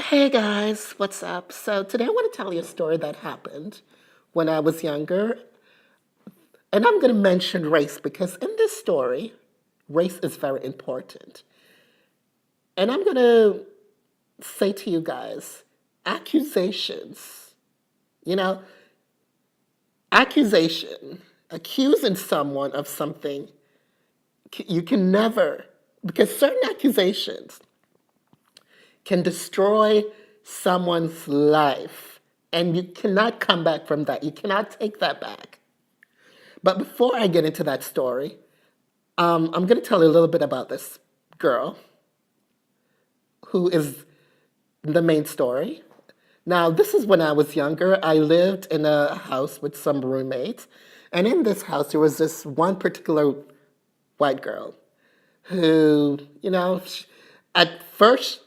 Hey guys, what's up? So today I want to tell you a story that happened when I was younger. And I'm going to mention race because in this story, race is very important. And I'm going to say to you guys, accusations, you know, accusation, accusing someone of something, you can never, because certain accusations can destroy someone's life. And you cannot come back from that. You cannot take that back. But before I get into that story, I'm going to tell you a little bit about this girl who is the main story. Now, this is when I was younger. I lived in a house with some roommates. And in this house, there was this one particular white girl who, at first,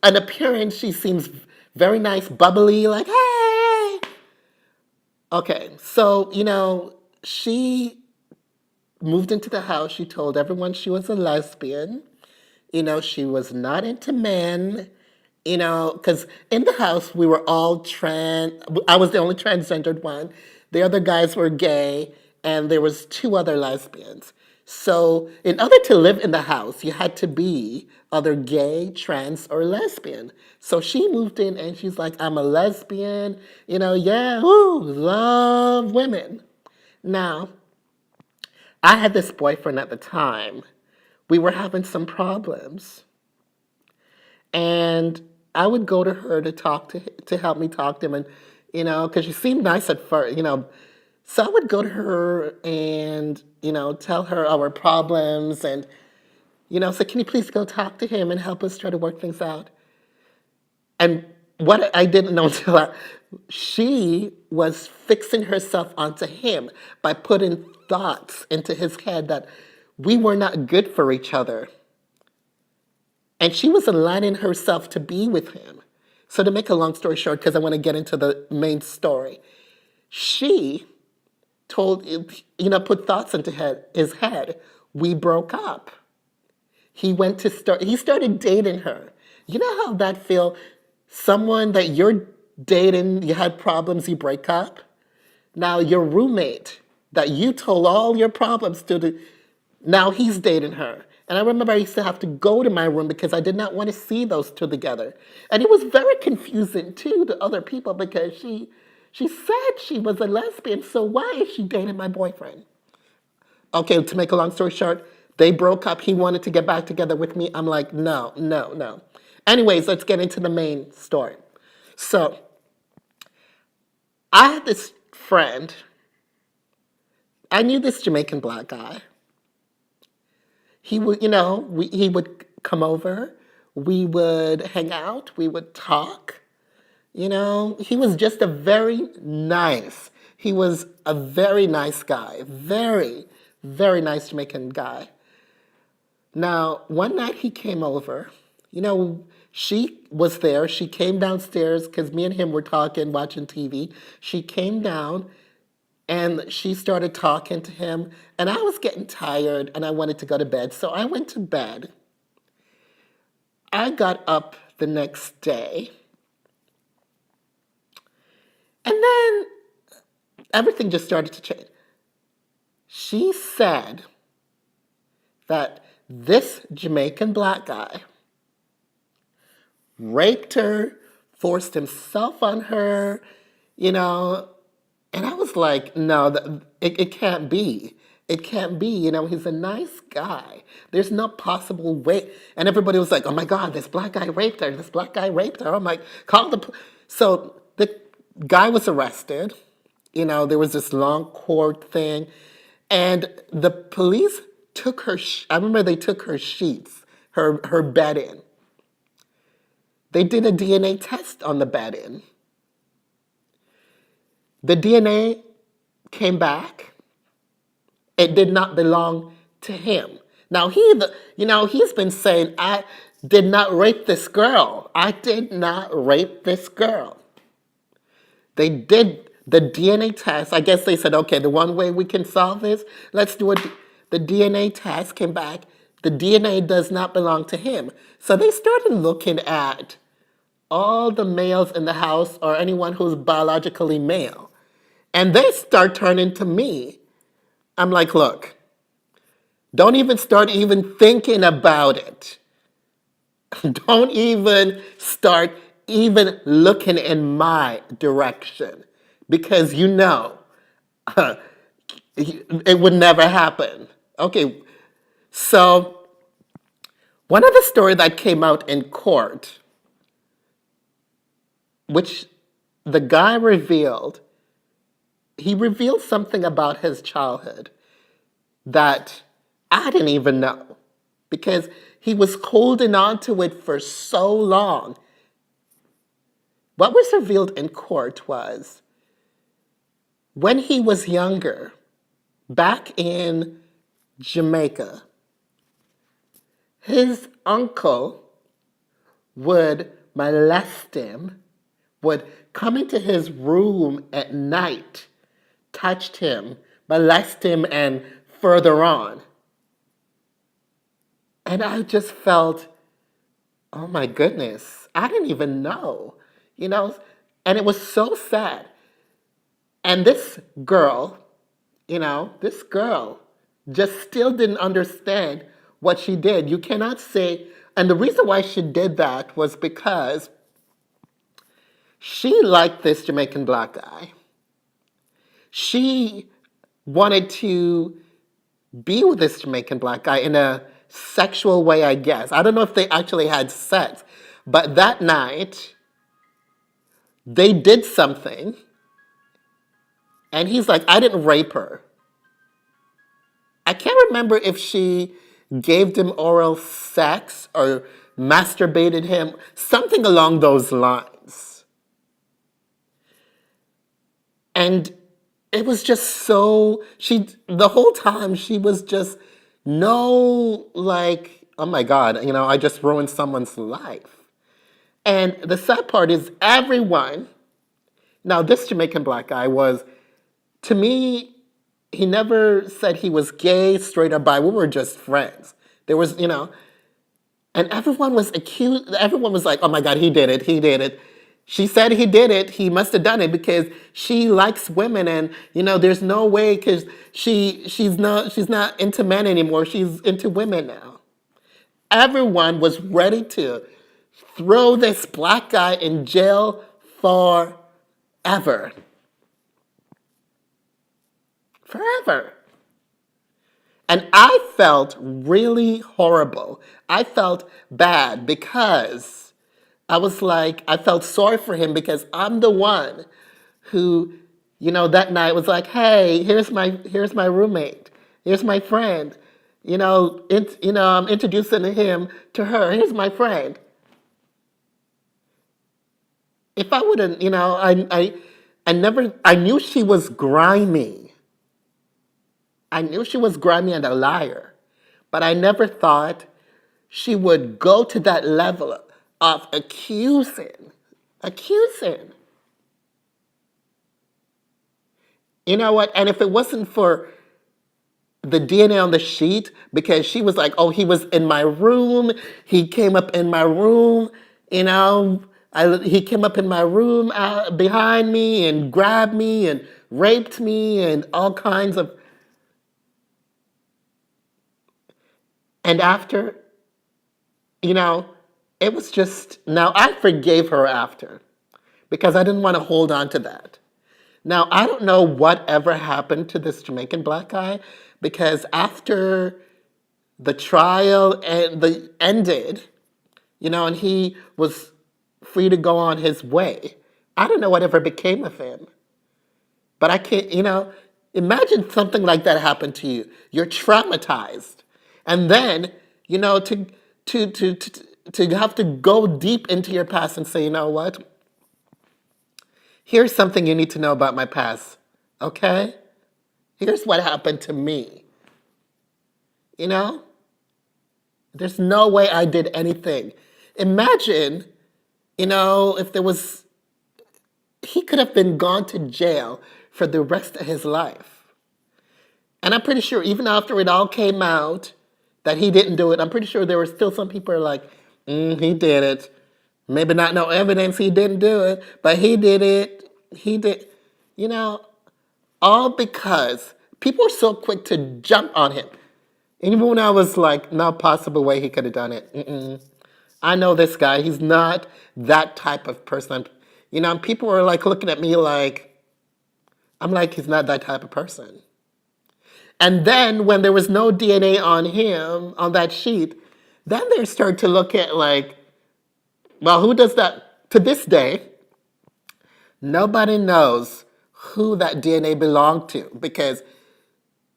an appearance, she seems very nice, bubbly, like, hey. Okay, so, she moved into the house. She told everyone she was a lesbian. She was not into men, because in the house we were all trans. I was the only transgendered one. The other guys were gay, and there was two other lesbians. So in order to live in the house, you had to be either gay, trans, or lesbian. So she moved in and she's like, I'm a lesbian, yeah, ooh, love women. Now, I had this boyfriend at the time. We were having some problems. And I would go to her to to help me talk to him, and because she seemed nice at first, So I would go to her and tell her our problems, and say, can you please go talk to him and help us try to work things out? And what I didn't know until she was fixing herself onto him by putting thoughts into his head that we were not good for each other. And she was aligning herself to be with him. So to make a long story short, because I want to get into the main story, she told, put thoughts into his head. We broke up. He started dating her. You know how that feel? Someone that you're dating, you had problems, you break up. Now your roommate that you told all your problems to, now he's dating her. And I remember I used to have to go to my room because I did not want to see those two together. And it was very confusing too to other people because she said she was a lesbian, so why is she dating my boyfriend? Okay, to make a long story short, they broke up. He wanted to get back together with me. I'm like, no, no, no. Anyways, let's get into the main story. So I had this friend. I knew this Jamaican black guy. He would, he would come over. We would hang out. We would talk. He was just he was a very nice guy. Very, very nice Jamaican guy. Now, one night he came over. She was there. She came downstairs because me and him were talking, watching TV. She came down and she started talking to him. And I was getting tired and I wanted to go to bed. So I went to bed. I got up the next day. And then everything just started to change. She said that this Jamaican black guy raped her, forced himself on her, and I was like, no, it can't be. It can't be. He's a nice guy. There's no possible way. And everybody was like, oh my God, this black guy raped her. This black guy raped her. I'm like, call the. So the guy was arrested. There was this long court thing. And the police took I remember they took her sheets, her bedding. They did a DNA test on the bedding. The DNA came back. It did not belong to him. Now he's been saying, I did not rape this girl. I did not rape this girl. They did the DNA test. I guess they said, okay, the one way we can solve this, let's do it. The DNA test came back. The DNA does not belong to him. So they started looking at all the males in the house or anyone who's biologically male. And they start turning to me. I'm like, look, don't even start even thinking about it. Don't even start even looking in my direction because you know it would never happen. Okay, so one of the stories that came out in court, which the guy revealed, he revealed something about his childhood that I didn't even know because he was holding on to it for so long. What was revealed in court was when he was younger, back in Jamaica, his uncle would molest him, would come into his room at night, touch him, molest him, and further on. And I just felt, oh my goodness, I didn't even know, you know? And it was so sad. And this girl, this girl just still didn't understand what she did. You cannot say, and the reason why she did that was because she liked this Jamaican black guy. She wanted to be with this Jamaican black guy in a sexual way, I guess. I don't know if they actually had sex, but that night they did something, and he's like, I didn't rape her. I can't remember if she gave him oral sex or masturbated him, something along those lines. And it was just so, the whole time she was just no, like, oh my God, I just ruined someone's life. And the sad part is everyone, now this Jamaican black guy was, to me, he never said he was gay, straight or bi. We were just friends. There was, and everyone was like, oh my God, he did it, he did it. She said he did it, he must have done it because she likes women and, there's no way because she's not into men anymore, she's into women now. Everyone was ready to throw this black guy in jail forever. Forever. And I felt really horrible. I felt bad because I felt sorry for him because I'm the one who, that night was like, hey, here's my roommate. Here's my friend. I'm introducing him to her. Here's my friend. If I wouldn't, I knew she was grimy. I knew she was grimy and a liar, but I never thought she would go to that level of accusing. Accusing. You know what? And if it wasn't for the DNA on the sheet, because she was like, oh, he was in my room, he came up in my room, he came up in my room behind me and grabbed me and raped me and all kinds of. And after, it was just, now I forgave her after because I didn't want to hold on to that. Now, I don't know whatever happened to this Jamaican black guy because after the trial ended, and he was free to go on his way, I don't know whatever became of him. But I can't, imagine something like that happened to you. You're traumatized. And then, to have to go deep into your past and say, you know what? Here's something you need to know about my past, okay? Here's what happened to me. There's no way I did anything. Imagine, if he could have been gone to jail for the rest of his life. And I'm pretty sure even after it all came out that he didn't do it, I'm pretty sure there were still some people who are like, he did it. Maybe not no evidence he didn't do it, but he did it. He did, you know, all because people are so quick to jump on him. Even when I was like, no possible way he could have done it. Mm-mm. I know this guy. He's not that type of person. People are like looking at me like, I'm like, he's not that type of person. And then when there was no DNA on him, on that sheet, then they start to look at like, well, who does that? To this day, nobody knows who that DNA belonged to because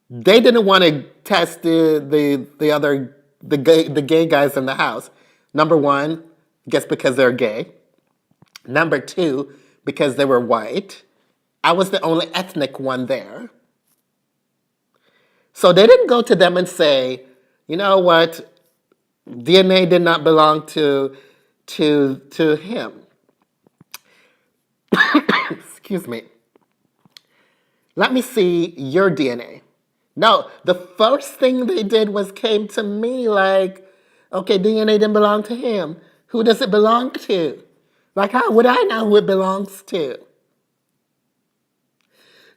they didn't want to test the other the gay guys in the house. Number one, I guess because they're gay. Number two, because they were white. I was the only ethnic one there. So they didn't go to them and say, you know what, DNA did not belong to him. Excuse me. Let me see your DNA. No, the first thing they did was came to me like, okay, DNA didn't belong to him. Who does it belong to? Like, how would I know who it belongs to?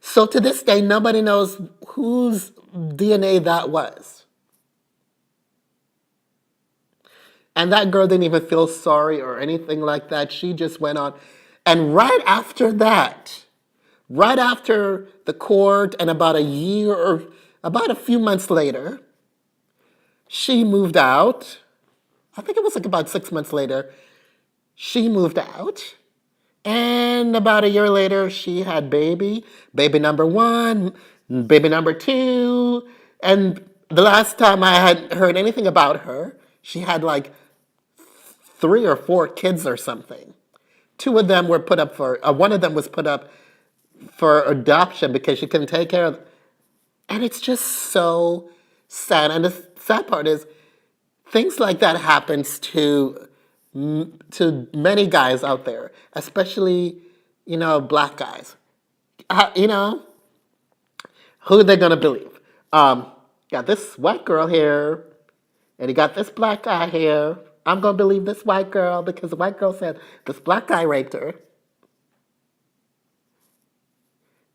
So to this day, nobody knows whose DNA that was. And that girl didn't even feel sorry or anything like that. She just went on. And right after the court and about a year or about a few months later, she moved out. I think it was like about 6 months later. She moved out. And about a year later, she had baby number one, baby number two. And the last time I had heard anything about her, she had like 3 or 4 kids or something. One of them was put up for adoption because she couldn't take care of them. And it's just so sad. And the sad part is, things like that happens to many guys out there, especially, black guys. You know, who are they gonna believe? Got this white girl here, and you got this black guy here. I'm gonna believe this white girl because the white girl said this black guy raped her.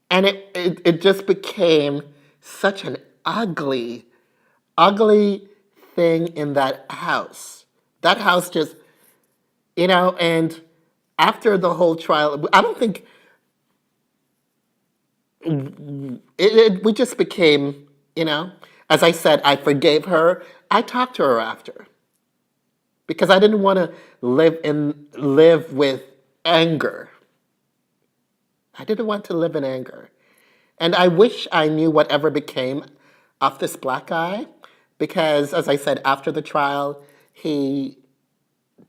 And it just became such an ugly thing in that house. That house just, and after the whole trial, I don't think we just became, as I said, I forgave her. I talked to her after because I didn't want to live with anger. I didn't want to live in anger. And I wish I knew whatever became of this black guy because, as I said, after the trial, he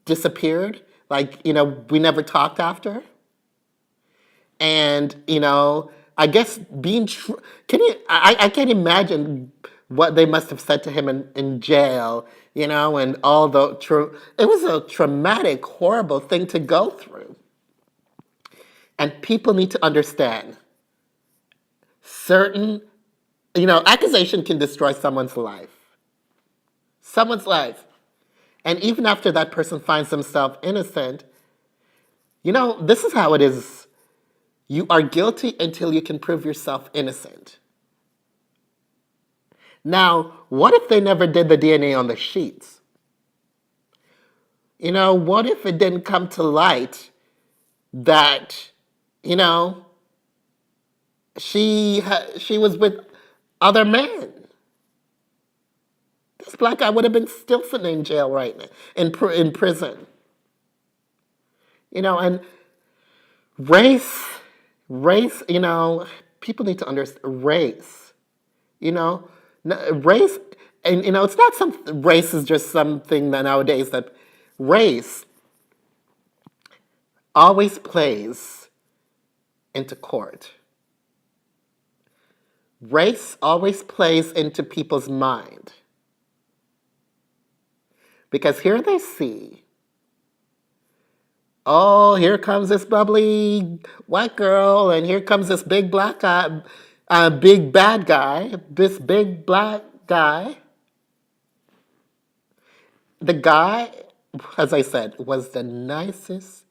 disappeared. Like, we never talked after. And, I guess I can't imagine what they must have said to him in jail, and all it was a traumatic, horrible thing to go through. And people need to understand certain, accusation can destroy someone's life. Someone's life. And even after that person finds themselves innocent, this is how it is. You are guilty until you can prove yourself innocent. Now, what if they never did the DNA on the sheets? What if it didn't come to light that, she was with other men? This black guy would have been still sitting in jail right now, in prison. And race, people need to understand race. Race, and it's not race is just something that nowadays that race always plays into court. Race always plays into people's mind. Because here they see, oh, here comes this bubbly white girl, and here comes this big black guy, big bad guy, this big black guy. The guy as I said, was the nicest